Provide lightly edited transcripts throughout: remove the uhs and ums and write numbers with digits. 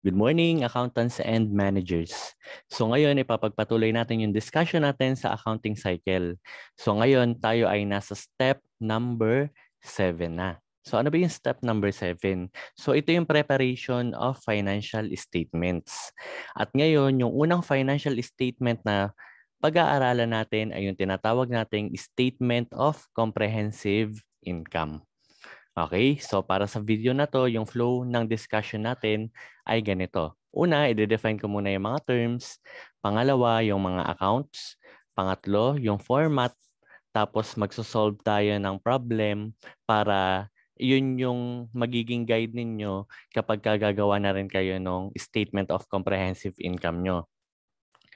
Good morning, accountants and managers. So ngayon, ipapagpatuloy natin yung discussion natin sa accounting cycle. So ngayon, tayo ay nasa step number 7 na. So ano ba yung step number 7? So ito yung preparation of financial statements. At ngayon, yung unang financial statement na pag-aaralan natin ay yung tinatawag nating Statement of Comprehensive Income. Okay, so para sa video na to, yung flow ng discussion natin ay ganito. Una, i-define ko muna yung mga terms. Pangalawa, yung mga accounts. Pangatlo, yung format. Tapos magsosolve tayo ng problem para yun yung magiging guide ninyo kapag gagawa na rin kayo ng Statement of Comprehensive Income nyo.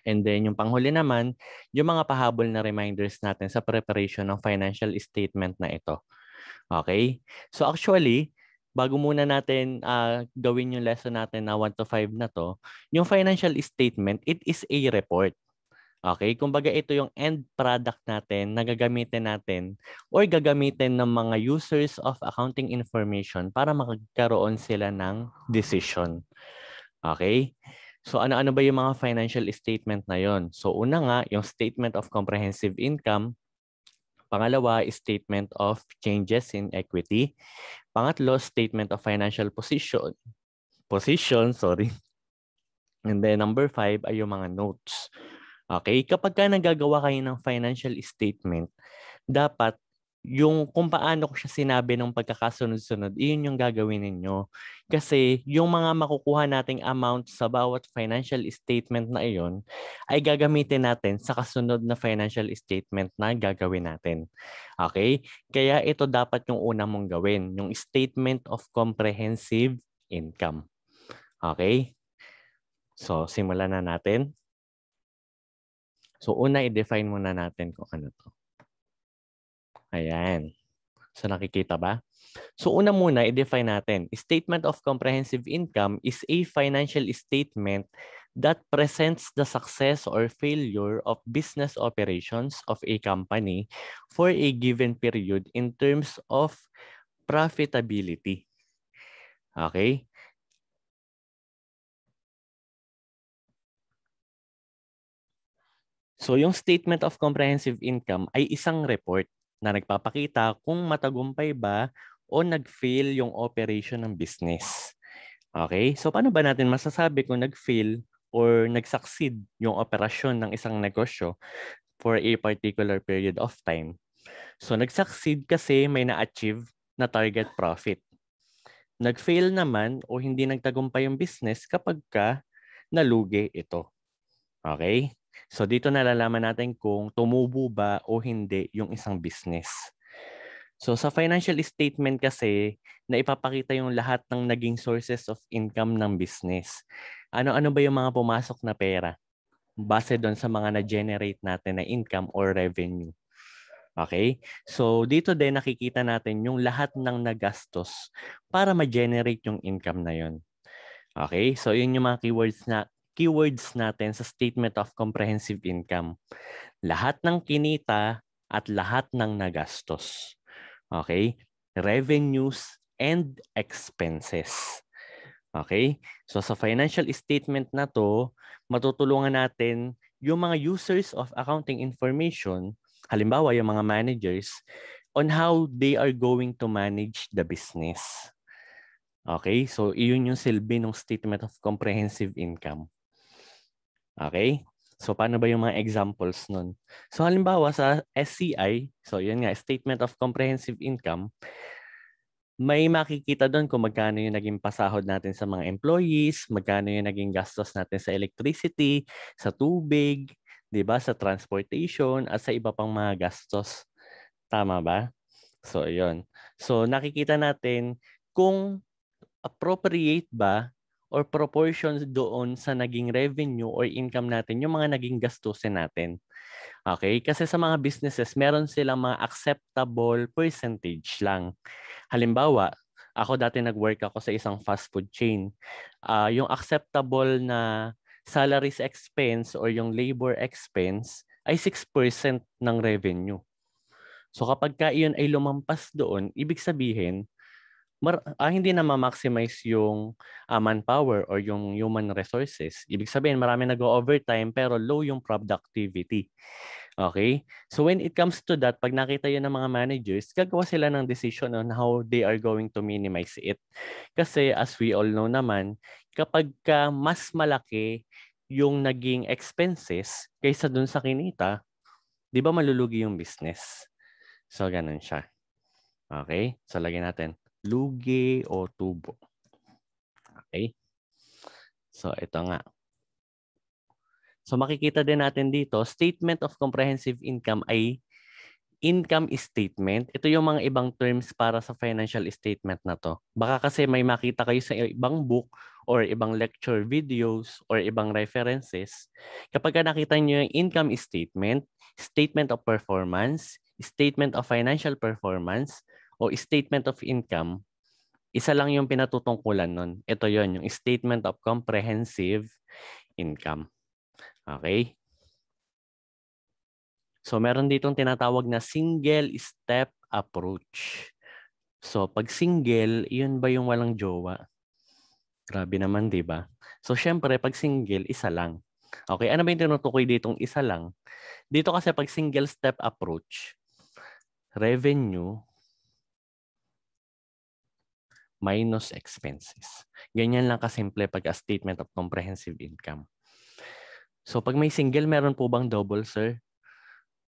And then yung panghuli naman, yung mga pahabol na reminders natin sa preparation ng financial statement na ito. Okay? So actually, bago muna natin gawin yung lesson natin na 1 to 5 na to, yung financial statement, it is a report. Okay? Kumbaga ito yung end product natin na gagamitin natin or gagamitin ng mga users of accounting information para magkaroon sila ng decision. Okay? So ano-ano ba yung mga financial statement na yon? So una nga, yung Statement of Comprehensive Income. Pangalawa, Statement of Changes in Equity. Pangatlo, Statement of Financial Position. Sorry. And then number 5 ay yung mga notes. Okay? Kapag ka nagagawa kayo ng financial statement, dapat yung kung paano ko siya sinabi ng pagkakasunod-sunod, iyon yung gagawin ninyo. Kasi yung mga makukuha nating amount sa bawat financial statement na iyon ay gagamitin natin sa kasunod na financial statement na gagawin natin. Okay? Kaya ito dapat yung una mong gawin, yung Statement of Comprehensive Income. Okay? So, simulan na natin. So, una, i-define muna natin kung ano to. Ayan. So, nakikita ba? So, una muna, i-define natin. Statement of Comprehensive Income is a financial statement that presents the success or failure of business operations of a company for a given period in terms of profitability. Okay? So yung Statement of Comprehensive Income ay isang report na nagpapakita kung matagumpay ba o nag-fail yung operation ng business. Okay? So paano ba natin masasabi kung nag-fail or nag-succeed yung operasyon ng isang negosyo for a particular period of time? So nag-succeed kasi may na-achieve na target profit. Nag-fail naman o hindi nagtagumpay yung business kapag ka nalugi ito. Okay? So dito nalalaman natin kung tumubo ba o hindi yung isang business. So sa financial statement kasi, na ipapakita yung lahat ng naging sources of income ng business. Ano-ano ba yung mga pumasok na pera? Base doon sa mga na-generate natin na income or revenue. Okay? So dito din nakikita natin yung lahat ng nagastos para ma-generate yung income na yon. Okay? So yun yung mga keywords natin sa Statement of Comprehensive Income. Lahat ng kinita at lahat ng nagastos. Okay? Revenues and expenses. Okay? So sa financial statement na to, matutulungan natin yung mga users of accounting information, halimbawa yung mga managers, on how they are going to manage the business. Okay? So iyon yung silbi ng Statement of Comprehensive Income. Okay? So, paano ba yung mga examples nun? So, halimbawa sa SCI, so yun nga, Statement of Comprehensive Income, may makikita doon kung magkano yung naging pasahod natin sa mga employees, magkano yung naging gastos natin sa electricity, sa tubig, 'di ba, sa transportation, at sa iba pang mga gastos. Tama ba? So, yun. So, nakikita natin kung appropriate ba or proportions doon sa naging revenue or income natin yung mga naging gastusin natin. Okay? Kasi sa mga businesses, meron silang mga acceptable percentage lang. Halimbawa, ako dati nag-work ako sa isang fast food chain. Yung acceptable na salaries expense or yung labor expense ay 6% ng revenue. So kapag ka iyon ay lumampas doon, ibig sabihin, hindi na ma-maximize yung manpower or yung human resources. Ibig sabihin, marami nag-overtime pero low yung productivity. Okay? So when it comes to that, pag nakita yun ng mga managers, gagawa sila ng decision on how they are going to minimize it. Kasi as we all know naman, kapag mas malaki yung naging expenses kaysa dun sa kinita, di ba malulugi yung business? So ganun siya. Okay? So lagyan natin lugi o tubo. Okay? So ito nga. So makikita din natin dito, statement of comprehensive income ay income statement. Ito yung mga ibang terms para sa financial statement na to. Baka kasi may makita kayo sa ibang book or ibang lecture videos or ibang references. Kapag nakita nyo yung income statement, statement of performance, statement of financial performance, o statement of income, isa lang yung pinatutungkulan nun. Ito yon, yung statement of comprehensive income. Okay? So, meron ditong tinatawag na single step approach. So, pag single, yun ba yung walang jowa? Grabe naman, di ba? So, syempre, pag single, isa lang. Okay, ano ba yung tinutukoy ditong isa lang? Dito kasi pag single step approach, revenue minus expenses. Ganyan lang kasimple pag a statement of comprehensive income. So, pag may single, meron po bang double, sir?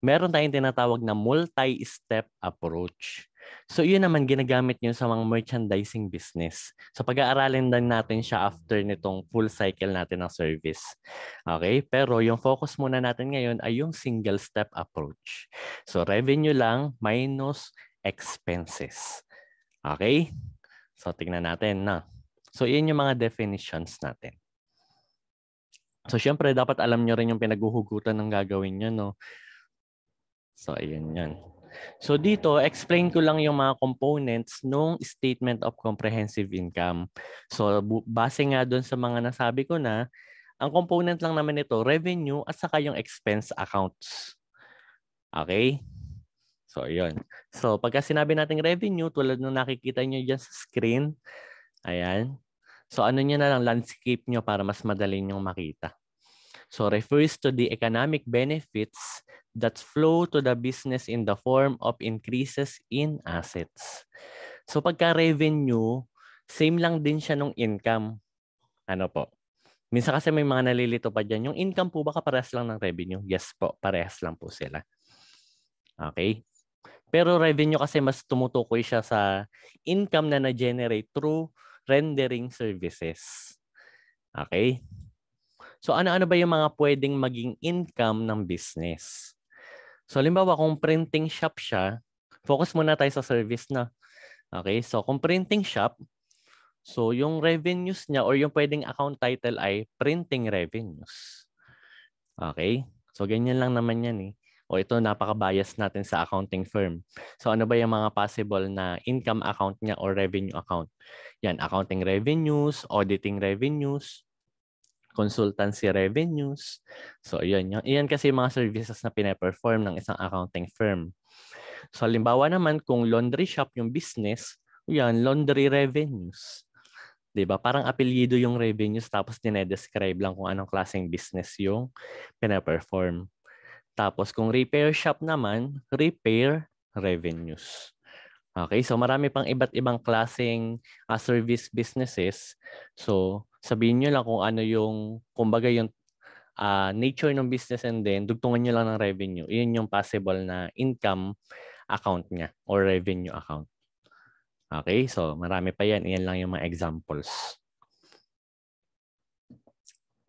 Meron tayong tinatawag na multi-step approach. So yun naman ginagamit nyo sa mga merchandising business. So pag-aaralin lang natin siya after nitong full cycle natin ng service. Okay? Pero yung focus muna natin ngayon ay yung single step approach. So revenue lang minus expenses. Okay? So tingnan natin na. So yun yung mga definitions natin. So syempre dapat alam nyo rin yung pinaghuhugutan ng gagawin nyo, no? So, ayun yan. So, dito, explain ko lang yung mga components ng Statement of Comprehensive Income. So, base nga doon sa mga nasabi ko na, ang component lang naman ito, revenue at saka yung expense accounts. Okay? So, ayun. So, pagka sinabi nating revenue, tulad ng nakikita nyo dyan sa screen, ayan. So, ano nyo na lang, landscape nyo para mas madali nyo makita. So refers to the economic benefits that flow to the business in the form of increases in assets. So pagka revenue, same lang din siya nung income. Ano po? Minsan kasi may mga nalilito pa dyan. Yung income po baka parehas lang ng revenue? Yes po, parehas lang po sila. Okay? Pero revenue kasi mas tumutukoy siya sa income na na-generate through rendering services. Okay? So ano-ano ba yung mga pwedeng maging income ng business? So halimbawa kung printing shop siya, focus muna tayo sa service na. Okay? So kung printing shop, so yung revenues niya or yung pwedeng account title ay printing revenues. Okay? So ganyan lang naman yan eh. O ito napaka-bias natin sa accounting firm. So ano ba yung mga possible na income account niya or revenue account? Yan, accounting revenues, auditing revenues, consultancy revenues. So, iyan kasi yung mga services na pina-perform ng isang accounting firm. So, halimbawa naman, kung laundry shop yung business, yan, laundry revenues. 'Di ba? Parang apelyido yung revenues tapos dinedescribe lang kung anong klaseng business yung pina-perform. Tapos, kung repair shop naman, repair revenues. Okay, so marami pang iba't ibang klaseng service businesses. So, sabihin nyo lang kung ano yung, kumbaga yung nature ng business and then dugtungan nyo lang ng revenue. Iyon yung possible na income account niya or revenue account. Okay, so marami pa yan. Iyan lang yung mga examples.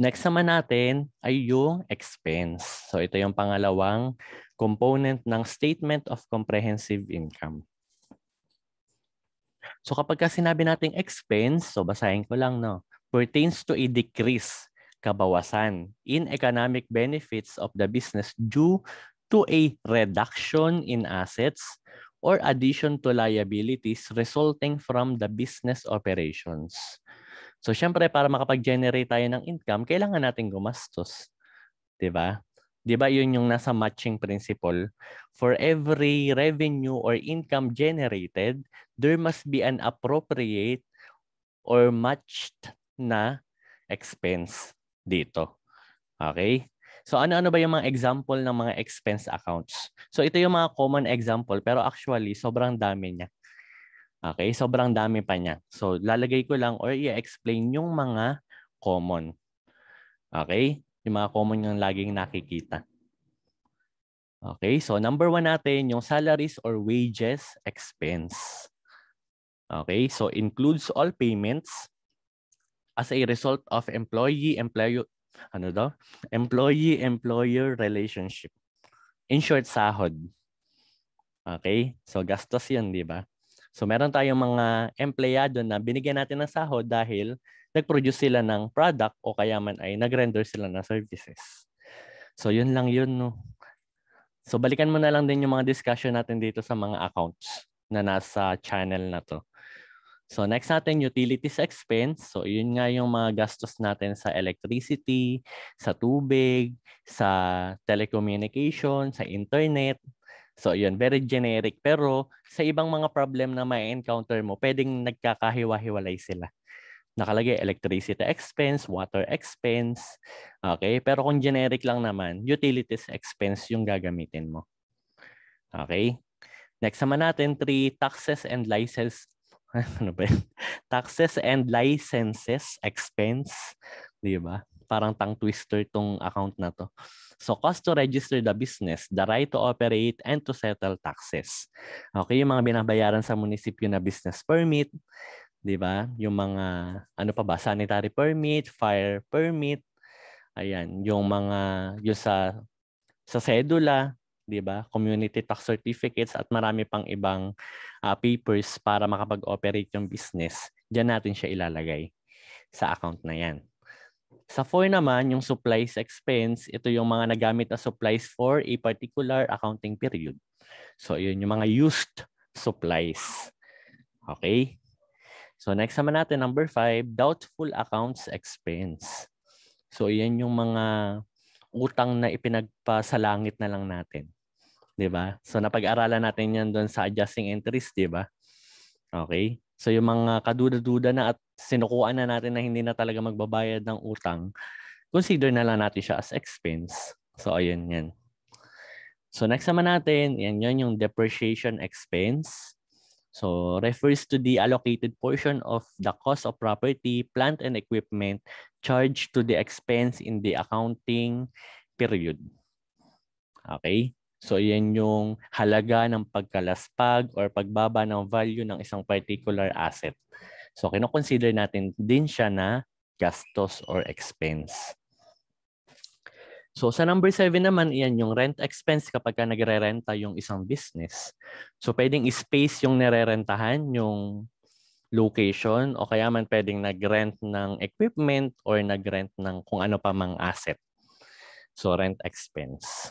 Next naman natin ay yung expense. So ito yung pangalawang component ng Statement of Comprehensive Income. So kapag sinabi nating expense, so basahin ko lang, no, pertains to a decrease, kabawasan, in economic benefits of the business due to a reduction in assets or addition to liabilities resulting from the business operations. So syempre para makapag-generate tayo ng income, kailangan natin gumastos. 'Di ba? Di ba yun yung nasa matching principle? For every revenue or income generated, there must be an appropriate or matched na expense dito. Okay? So ano-ano ba yung mga example ng mga expense accounts? So ito yung mga common example pero actually sobrang dami niya. Okay? Sobrang dami pa niya. So lalagay ko lang or i-explain yung mga common. Okay? Yung mga common yung laging nakikita. Okay, so number 1 natin, yung salaries or wages expense. Okay, so includes all payments as a result of employee-employer relationship. In short, sahod. Okay, so gastos yun, di ba? So meron tayong mga empleyado na binigyan natin ng sahod dahil nag-produce sila ng product o kaya man ay nag-render sila ng services. So yun lang yun, no? So balikan mo na lang din yung mga discussion natin dito sa mga accounts na nasa channel na to. So next natin, utilities expense. So yun nga yung mga gastos natin sa electricity, sa tubig, sa telecommunication, sa internet. So yun, very generic. Pero sa ibang mga problem na may encounter mo, pwedeng nagkakahiwa-hiwalay sila. Nakalagay electricity expense, water expense. Okay? Pero kung generic lang naman, utilities expense yung gagamitin mo. Okay? Next naman natin, 3 taxes and license. Ano ba yun? Taxes and licenses expense. Di ba? Parang tongue twister tong account na to. So, cost to register the business, the right to operate, and to settle taxes. Okay, yung mga binabayaran sa munisipyo na business permit, di ba? Yung mga, ano pa ba, sanitary permit, fire permit, ayan, yung mga, yung sa sedula, di ba? Community tax certificates at marami pang ibang papers para makapag-operate yung business. Diyan natin siya ilalagay sa account na yan. Sa 4 naman, yung supplies expense, ito yung mga nagamit na supplies for a particular accounting period. So, yun yung mga used supplies. Okay? So, next naman natin, number 5, doubtful accounts expense. So, yan yung mga utang na ipinagpasalangit na lang natin. 'Di ba? So, napag-aralan natin yan doon sa adjusting entries, 'di ba? Okay? So, yung mga kaduda-duda na at sinukuan na natin na hindi na talaga magbabayad ng utang, consider na lang natin siya as expense. So, ayun yan. So, next naman natin, yan yung depreciation expense. So, refers to the allocated portion of the cost of property, plant, and equipment charged to the expense in the accounting period. Okay? So, yan yung halaga ng pagkalaspag or pagbaba ng value ng isang particular asset. So, kino-consider natin din siya na gastos or expense. So sa number 7 naman, iyan yung rent expense kapag ka nagre-renta yung isang business. So pwedeng space yung nirerentahan, yung location, o kaya man pwedeng nag-rent ng equipment or nag-rent ng kung ano pa mang asset. So rent expense.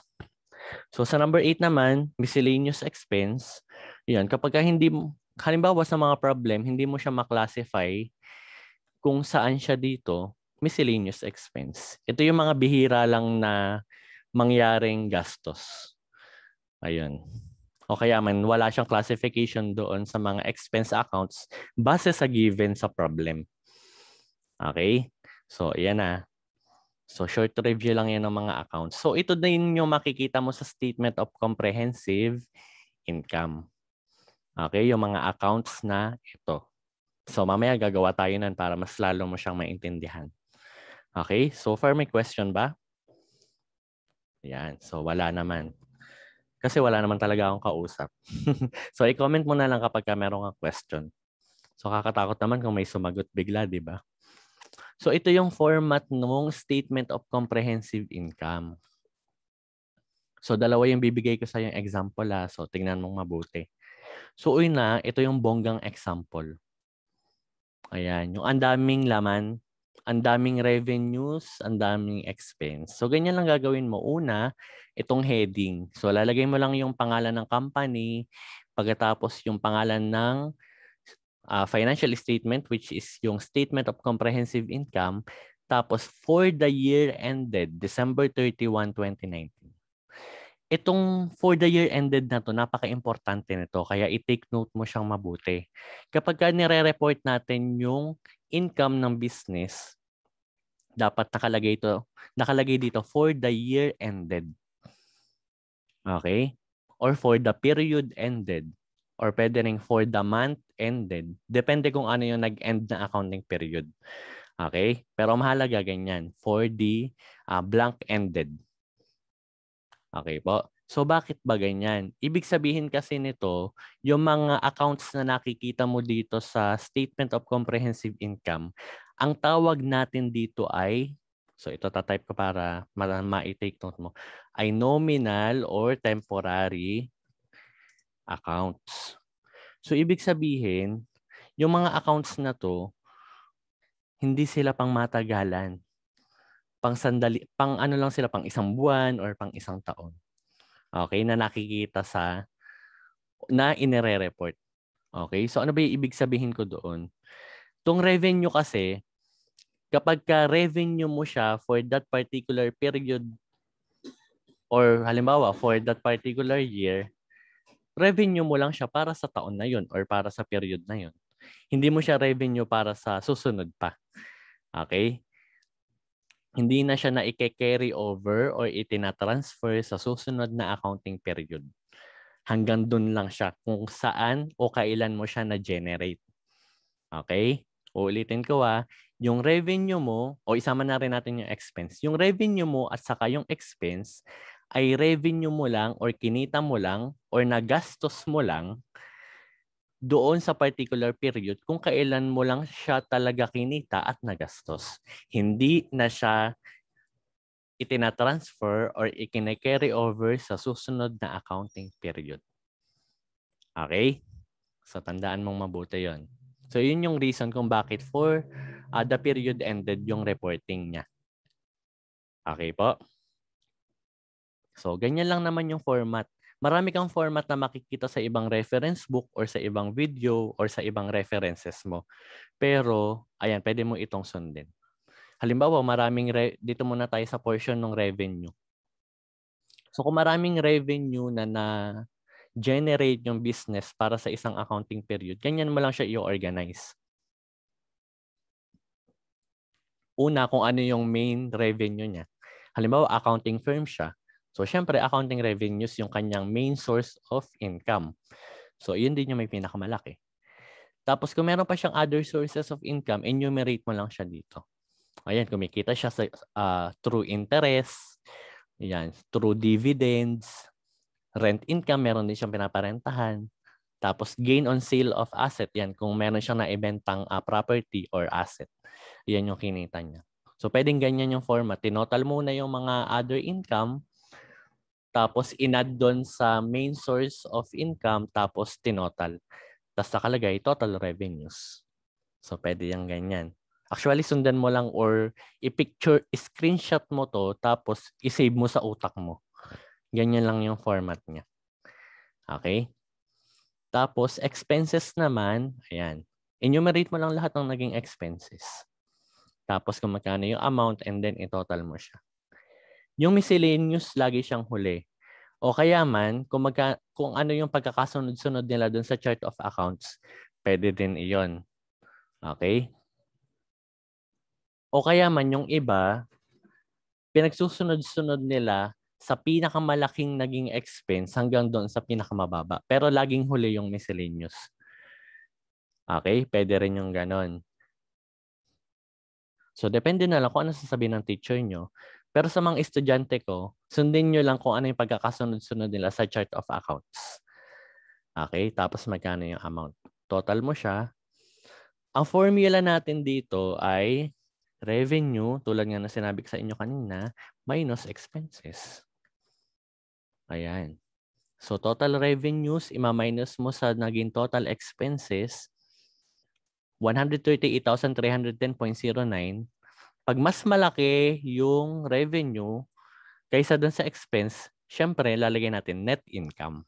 So sa number 8 naman, miscellaneous expense. Yan, kapag ka hindi mo, halimbawa sa mga problem, hindi mo siya maklasify kung saan siya dito, miscellaneous expense. Ito yung mga bihira lang na mangyaring gastos. Ayun. O kaya man, wala siyang classification doon sa mga expense accounts base sa given sa problem. Okay? So, ayan na. So, short review lang yan ng mga accounts. So, ito din yung makikita mo sa Statement of Comprehensive Income. Okay? Yung mga accounts na ito. So, mamaya gagawa tayo nun para mas lalo mo siyang maintindihan. Okay? So far, may question ba? Yan. So, wala naman. Kasi wala naman talaga akong kausap. So, i-comment mo na lang kapag meron kang question. So, kakatakot naman kung may sumagot bigla, di ba? So, ito yung format ng Statement of Comprehensive Income. So, dalawa yung bibigay ko sa yung example. So, tingnan mong mabuti. So, una, ito yung bonggang example. Ayan. Yung andaming laman, ang daming revenues, ang daming expense. So, ganyan lang gagawin mo. Una, itong heading. So, lalagay mo lang yung pangalan ng company, pagkatapos yung pangalan ng financial statement, which is yung Statement of Comprehensive Income, Tapos for the year ended December 31, 2019. Itong for the year ended na to, napaka-importante nito. Kaya i-take note mo siyang mabuti. Kapag nire-report natin yung income ng business, dapat nakalagay dito for the year ended. Okay? Or for the period ended. Or pwede rin for the month ended. Depende kung ano yung nag-end na accounting period. Okay? Pero mahalaga ganyan. For the blank ended. Okay po. So bakit ba ganyan? Ibig sabihin kasi nito, yung mga accounts na nakikita mo dito sa Statement of Comprehensive Income, ang tawag natin dito ay, so ito tatype ko para ma-take note mo, ay nominal or temporary accounts. So ibig sabihin, yung mga accounts na to, hindi sila pang matagalan. Pang sandali, pang ano lang sila, pang isang buwan or pang isang taon. Okay, na nakikita na inire-report. Okay, so ano ba yung ibig sabihin ko doon? Tong revenue kasi, kapag ka revenue mo siya for that particular period or halimbawa for that particular year, revenue mo lang siya para sa taon na yun or para sa period na yun. Hindi mo siya revenue para sa susunod pa. Okay? Hindi na siya na i-carry over or itina-transfer sa susunod na accounting period. Hanggang dun lang siya kung saan o kailan mo siya na-generate. Okay? Uulitin ko yung revenue mo, o isama na rin natin yung expense. Yung revenue mo at saka yung expense ay revenue mo lang or kinita mo lang or nagastos mo lang doon sa particular period kung kailan mo lang siya talaga kinita at nagastos. Hindi na siya itina-transfer or ikine-carry over sa susunod na accounting period. Okay? So, tandaan mong mabuti yon. So, yun yung reason kung bakit for the period ended yung reporting niya. Okay po? So, ganyan lang naman yung format. Marami kang format na makikita sa ibang reference book or sa ibang video or sa ibang references mo. Pero, ayan, pwede mo itong sundin. Halimbawa, dito muna tayo sa portion ng revenue. So, kung maraming revenue na generate yung business para sa isang accounting period, ganyan mo lang siya i-organize. Una, kung ano yung main revenue niya. Halimbawa, accounting firm siya. So, syempre, accounting revenues yung kanyang main source of income. So, yun din yung may pinakamalaki. Tapos, kung meron pa siyang other sources of income, enumerate mo lang siya dito. Ayan, kumikita siya sa, through interest, ayan, through dividends, rent income, meron din siyang pinaparentahan. Tapos, gain on sale of asset, yan, kung meron siyang naibentang property or asset. Yan yung kinita niya. So, pwedeng ganyan yung format. Tinotal muna yung mga other income, tapos in-add doon sa main source of income, tapos tinotal. Tapos nakalagay, total revenues. So, pwede yung ganyan. Actually, sundan mo lang or screenshot mo to, tapos i-save mo sa utak mo. Ganyan lang yung format niya. Okay? Tapos, expenses naman, ayan. Enumerate mo lang lahat ng naging expenses. Tapos kung magkano yung amount and then i-total mo siya. Yung miscellaneous, lagi siyang huli. O kaya man, kung ano yung pagkakasunod-sunod nila dun sa chart of accounts, pwede din iyon. Okay? O kaya man yung iba, pinagsusunod-sunod nila sa pinakamalaking naging expense hanggang doon sa pinakamababa. Pero laging huli yung miscellaneous. Okay? Pwede rin yung ganon. So, depende na lang kung ano sasabihin ng teacher nyo. Pero sa mga estudyante ko, sundin nyo lang kung ano yung pagkakasunod-sunod nila sa chart of accounts. Okay? Tapos magkano yung amount. Total mo siya. Ang formula natin dito ay revenue, tulad nga na sinabi ko sa inyo kanina, minus expenses. Ayan. So, total revenues, ima-minus mo sa naging total expenses, 138,310.09. Pag mas malaki yung revenue kaysa dun sa expense, syempre, lalagay natin net income.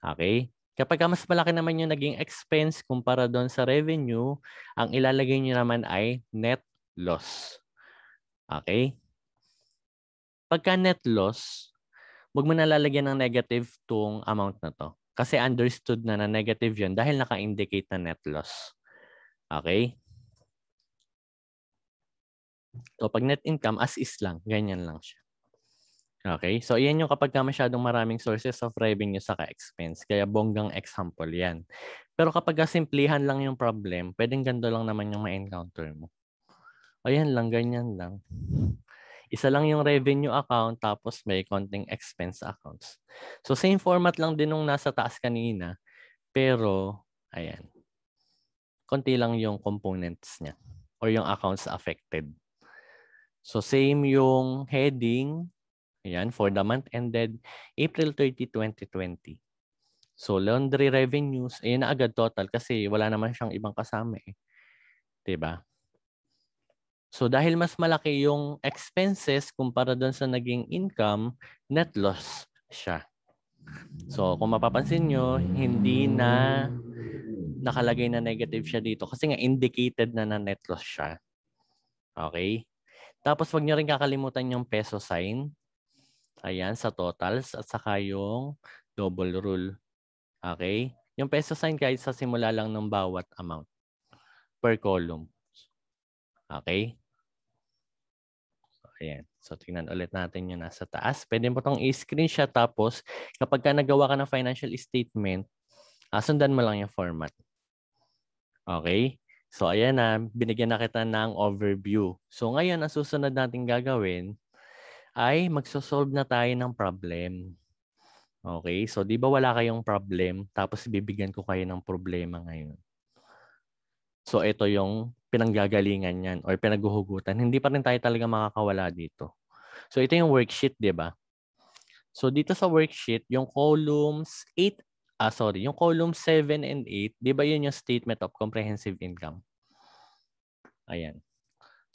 Okay? Kapag mas malaki naman yung naging expense kumpara doon sa revenue, ang ilalagay nyo naman ay net loss. Okay? Pagka net loss, huwag mo na lalagyan ng negative tong amount na to. Kasi understood na na negative yun dahil naka-indicate na net loss. Okay? So, pag net income, as is lang. Ganyan lang siya. Okay? So, yan yung kapag ka masyadong maraming sources of revenue sa ka-expense. Kaya bonggang example yan. Pero kapag simplihan lang yung problem, pwedeng ganito lang naman yung ma-encounter mo. Ayan lang, ganyan lang. Isa lang yung revenue account tapos may konting expense accounts. So, same format lang din nung nasa taas kanina. Pero, ayan. Konti lang yung components niya or yung accounts affected. So, same yung heading. Ayan, for the month ended April 30, 2020. So, laundry revenues, ayan na agad total kasi wala naman siyang ibang kasama eh. 'Di ba? So, dahil mas malaki yung expenses kumpara doon sa naging income, net loss siya. So, kung mapapansin nyo, hindi na nakalagay na negative siya dito kasi nga indicated na na net loss siya. Okay? Tapos, wag nyo rin kakalimutan yung peso sign. Ayan, sa totals at saka yung double rule. Okay? Yung peso sign kahit sa simula lang ng bawat amount per column. Okay? Ayan. So, tingnan ulit natin yung nasa taas. Pwede mo itong i-screenshot tapos kapag ka nagawa ka ng financial statement, sundan mo lang yung format. Okay? So, ayan na. Binigyan na kita ng overview. So, ngayon, ang susunod natin gagawin ay magsosolve na tayo ng problem. Okay? So, di ba wala kayong problem? Tapos, bibigyan ko kayo ng problema ngayon. So, ito yung pinanggagalingan yan or pinaghuhugutan. Hindi pa rin tayo talaga makakawala dito. So, ito yung worksheet, di ba? So, dito sa worksheet, yung columns 8, yung columns 7 and 8, di ba yun yung statement of comprehensive income? Ayan.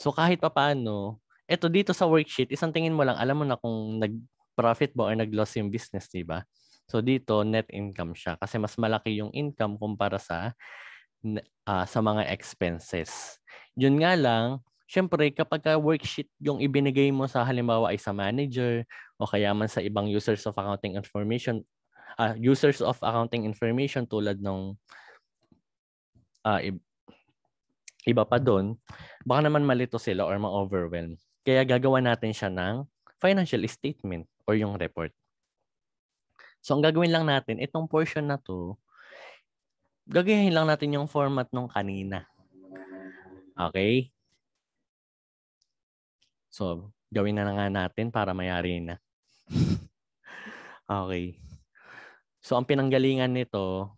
So, kahit pa paano, ito dito sa worksheet, isang tingin mo lang, alam mo na kung nag-profit ba or nag-loss yung business, di ba? So, dito, net income siya kasi mas malaki yung income kumpara sa mga expenses. Yun nga lang, syempre kapag worksheet yung ibinigay mo sa halimbawa ay sa manager o kaya man sa ibang users of accounting information tulad ng iba pa doon, baka naman malito sila or ma-overwhelm. Kaya gagawa natin siya ng financial statement or yung report. So ang gagawin lang natin, itong portion na to, gagayahin lang natin yung format nung kanina. Okay? So, gawin na nga natin para mayari na. Okay. So, ang pinanggalingan nito,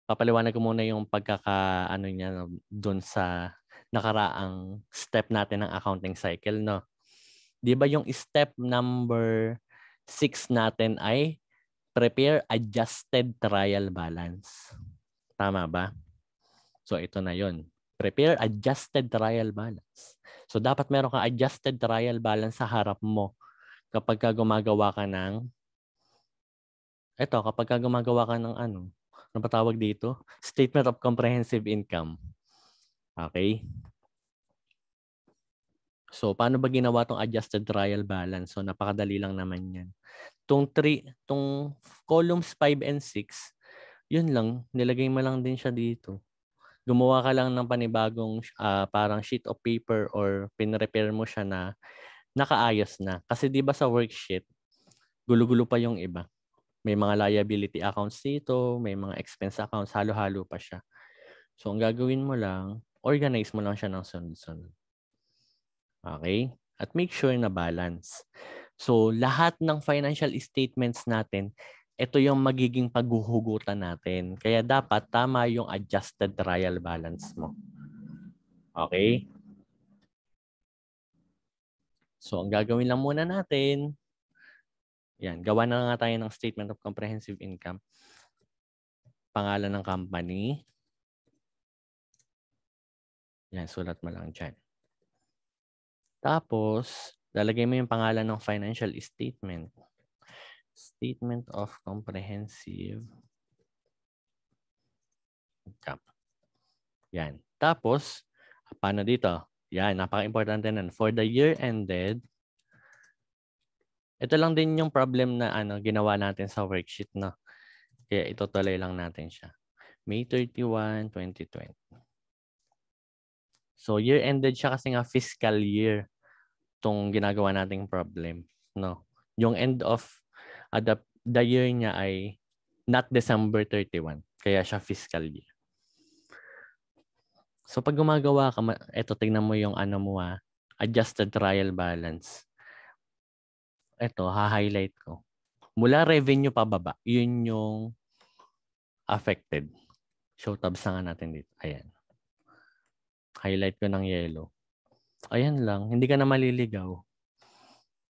papaliwanag ko muna yung pagkakaano niya doon sa nakaraang step natin ng accounting cycle, no? Di ba yung step number 6 natin ay prepare adjusted trial balance. Tama ba? So, ito na yon. Prepare adjusted trial balance. So, dapat meron kang adjusted trial balance sa harap mo kapag gumagawa ka ng ano ba tawag dito? Statement of comprehensive income. Okay? So, paano ba ginawa tong adjusted trial balance? So, napakadali lang naman yan. Tong columns 5 and 6, yun lang, nilagay mo lang din siya dito. Gumawa ka lang ng panibagong parang sheet of paper or pinrepair mo siya na nakaayos na. Kasi di ba sa worksheet, gulo-gulo pa yung iba. May mga liability accounts dito, may mga expense accounts, halo-halo pa siya. So, ang gagawin mo lang, organize mo lang siya ng sunod-sunod. Okay? At make sure na balance. So, lahat ng financial statements natin, ito yung magiging paghuhugutan natin. Kaya dapat tama yung adjusted trial balance mo. Okay? So, ang gagawin lang muna natin, yan, gawa na nga tayo ng statement of comprehensive income. Pangalan ng company. Yan, sulat mo lang dyan. Tapos, lalagay mo yung pangalan ng financial statement. Statement of comprehensive income. Yan. Tapos, paano dito? Yan, napaka-importante nun. For the year ended, ito lang din yung problem na ginawa natin sa worksheet, no? Kaya itutuloy lang natin siya. May 31, 2020. So, year ended siya kasi nga fiscal year tong ginagawa nating problem, no? Yung end of the year niya ay not December 31. Kaya siya fiscal year. So, pag gumagawa ka, eto, tingnan mo yung adjusted trial balance. Ito, ha-highlight ko. Mula revenue pababa, yun yung affected. Show tabs na nga natin dito. Ayan. Highlight ko ng yellow. Ayan lang. Hindi ka na maliligaw.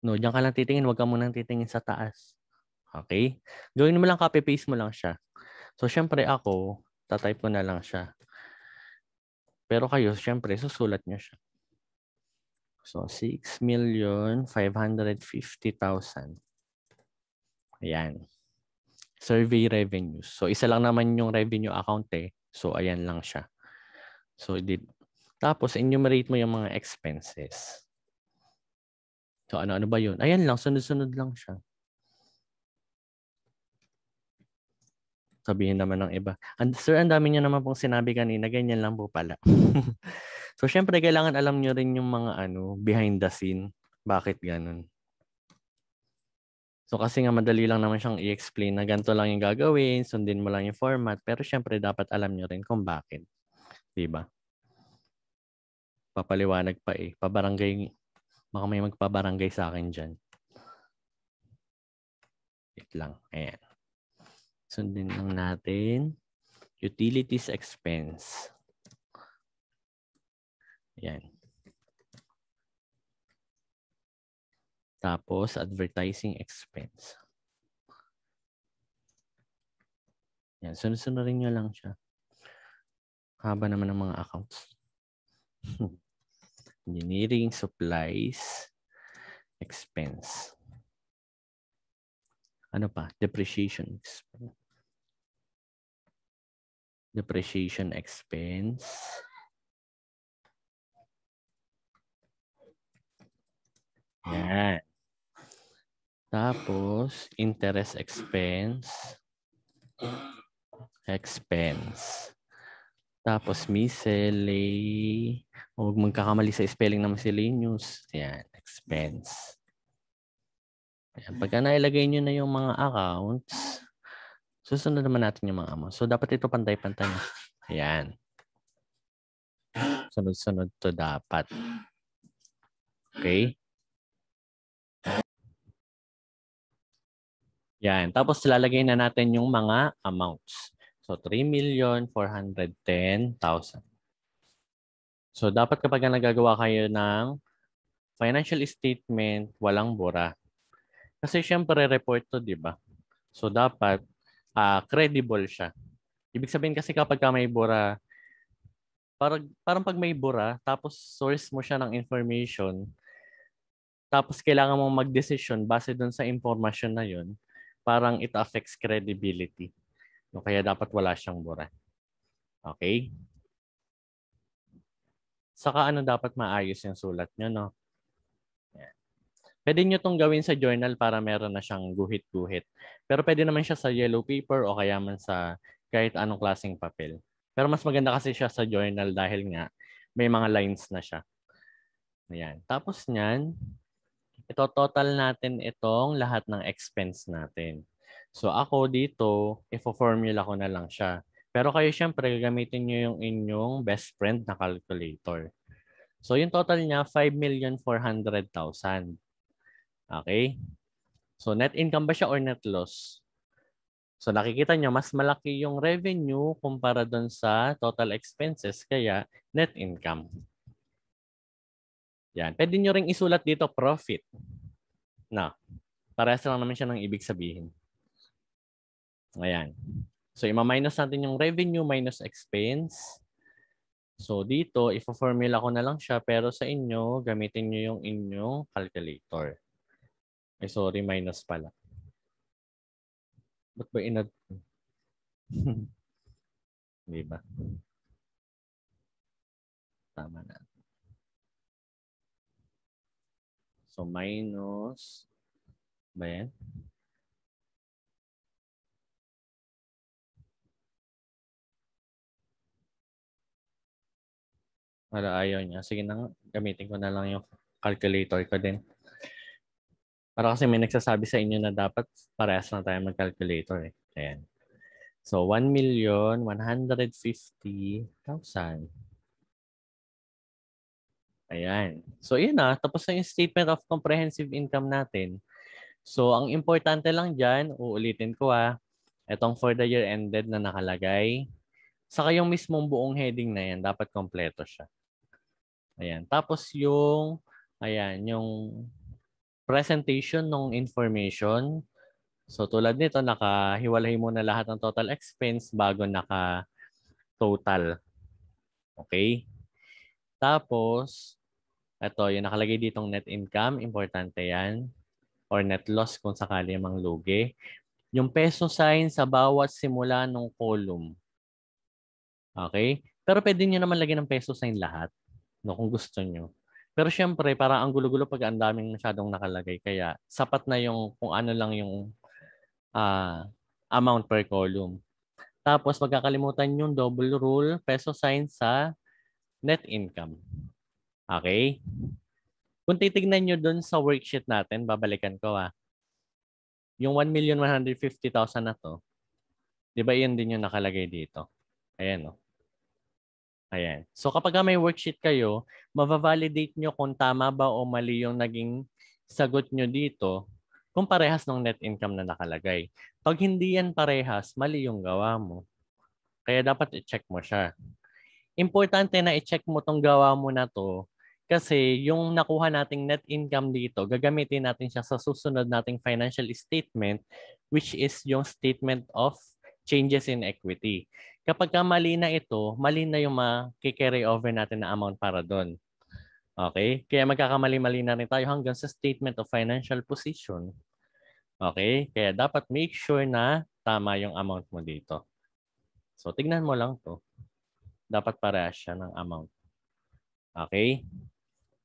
No, diyan ka lang titingin. Huwag ka munang titingin sa taas. Okay? Gawin mo lang, copy-paste mo lang siya. So, syempre ako, tatype ko na lang siya. Pero kayo, syempre, susulat nyo siya. So, 6,550,000. Ayan. Survey revenues. So, isa lang naman yung revenue account eh. So, ayan lang siya. So, tapos, enumerate mo yung mga expenses. So, ano ba yun? Ayan lang, sunod-sunod lang siya. Sabihin naman ng iba, sir, ang dami niyo naman pong sinabi kanina, ganyan lang po pala. So, syempre, kailangan alam niyo rin yung mga behind the scene. Bakit ganun? So, kasi nga madali lang naman siyang i-explain na ganito lang yung gagawin, sundin mo lang yung format, pero syempre, dapat alam niyo rin kung bakit. Diba? Papaliwanag pa eh. Pabarangay, baka may magpabarangay sa akin dyan. Wait lang. Ayan. Sundin lang natin. Utilities expense. Ayan. Tapos, advertising expense. Ayan. Sunod-sunodin nyo lang siya. Haba naman ng mga accounts. Engineering, supplies, expense. Ano pa? Depreciation expense. Depreciation expense. Yan. Tapos, interest expense. Expense. Tapos, miscellaneous. Huwag magkakamali sa spelling ng miscellaneous. Yan. Expense. Yan. Pagka nailagay nyo na yung mga accounts, susunod naman natin yung mga amounts. So, dapat ito pantay-pantay na. Ayan. Sunod-sunod to dapat. Okay? Yan. Tapos, lalagay na natin yung mga amounts. So, 3,410,000. So, dapat kapag nagagawa kayo ng financial statement, walang bura. Kasi syempre, report to, di ba? So, dapat credible siya. Ibig sabihin kasi kapag may bura, parang pag may bura, tapos source mo siya ng information, tapos kailangan mong mag-decision base dun sa information na yun, parang it affects credibility. No, kaya dapat wala siyang bura. Okay? Saka dapat maayos yung sulat nyo, no? Yan. Pwede nyo itong gawin sa journal para meron na siyang guhit-guhit. Pero pwede naman siya sa yellow paper o kaya man sa kahit anong klaseng papel. Pero mas maganda kasi siya sa journal dahil nga may mga lines na siya. Ayan. Tapos niyan, ito total natin itong lahat ng expense natin. So ako dito, ifo-formula ko na lang siya. Pero kayo syempre, gagamitin nyo yung inyong best friend na calculator. So yung total niya, 5,400,000. Okay? So net income ba siya or net loss? So nakikita nyo, mas malaki yung revenue kumpara doon sa total expenses, kaya net income. Yan. Pwede nyo ring isulat dito profit. Na, parehas lang naman siya ng ibig sabihin. Ayan. So ima-minus natin yung revenue minus expense. So dito, ifo-formula ko na lang siya, pero sa inyo, gamitin nyo yung inyong calculator. Ay sorry, minus pala. Ba't ba inad? Di ba? Tama na. So, minus, ba yan? Wala, ayaw niya. Sige na, gamitin ko na lang yung calculator ko din. Para kasi may nagsasabi sa inyo na dapat parehas na tayo mag-calculator eh. Ayan. So, 1,150,000. Ayan. So, yun na. Tapos na yung statement of comprehensive income natin. So, ang importante lang dyan, uulitin ko itong for the year ended na nakalagay. Saka yung mismong buong heading na yan, dapat kompleto siya. Ayan. Tapos yung presentation ng information. So tulad nito, nakahiwalay mo na lahat ng total expense bago naka-total. Okay? Tapos, ito, yung nakalagay ditong net income, importante yan. Or net loss kung sakali mang lugi. Yung peso sign sa bawat simula ng column. Okay? Pero pwede nyo naman lagyan ng peso sign lahat. No, kung gusto nyo. Pero syempre, parang ang gulo-gulo pag ang daming masyadong nakalagay. Kaya sapat na yung kung ano lang yung amount per column. Tapos magkakalimutan yung double rule, peso sign sa net income. Okay? Kung titignan nyo dun sa worksheet natin, babalikan ko yung 1,150,000 na to, di ba yun din yung nakalagay dito? Ayan o. Ayan. So kapag may worksheet kayo, mabavalidate nyo kung tama ba o mali yung naging sagot nyo dito kung parehas ng net income na nakalagay. Pag hindi yan parehas, mali yung gawa mo. Kaya dapat i-check mo siya. Importante na i-check mo tong gawa mo na to kasi yung nakuha nating net income dito, gagamitin natin siya sa susunod nating financial statement which is yung statement of changes in equity. Kapag mali na ito, mali na yung ma-carry over natin na amount para doon. Okay? Kaya magkakamali-mali na rin tayo hanggang sa statement of financial position. Okay? Kaya dapat make sure na tama yung amount mo dito. So, tignan mo lang to. Dapat parehas siya ng amount. Okay?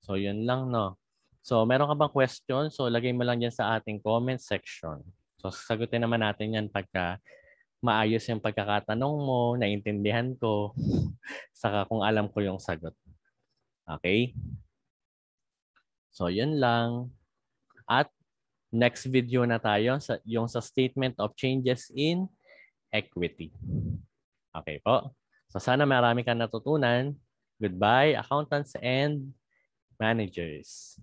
So, yun lang, no? So, meron ka bang question? So, lagay mo lang dyan sa ating comment section. So, sasagutin naman natin yan pagka maayos yung pagkakatanong mo, naintindihan ko, saka kung alam ko yung sagot. Okay? So, yun lang. At next video na tayo, yung sa statement of changes in equity. Okay po? So, sana marami kang natutunan. Goodbye, accountants and managers.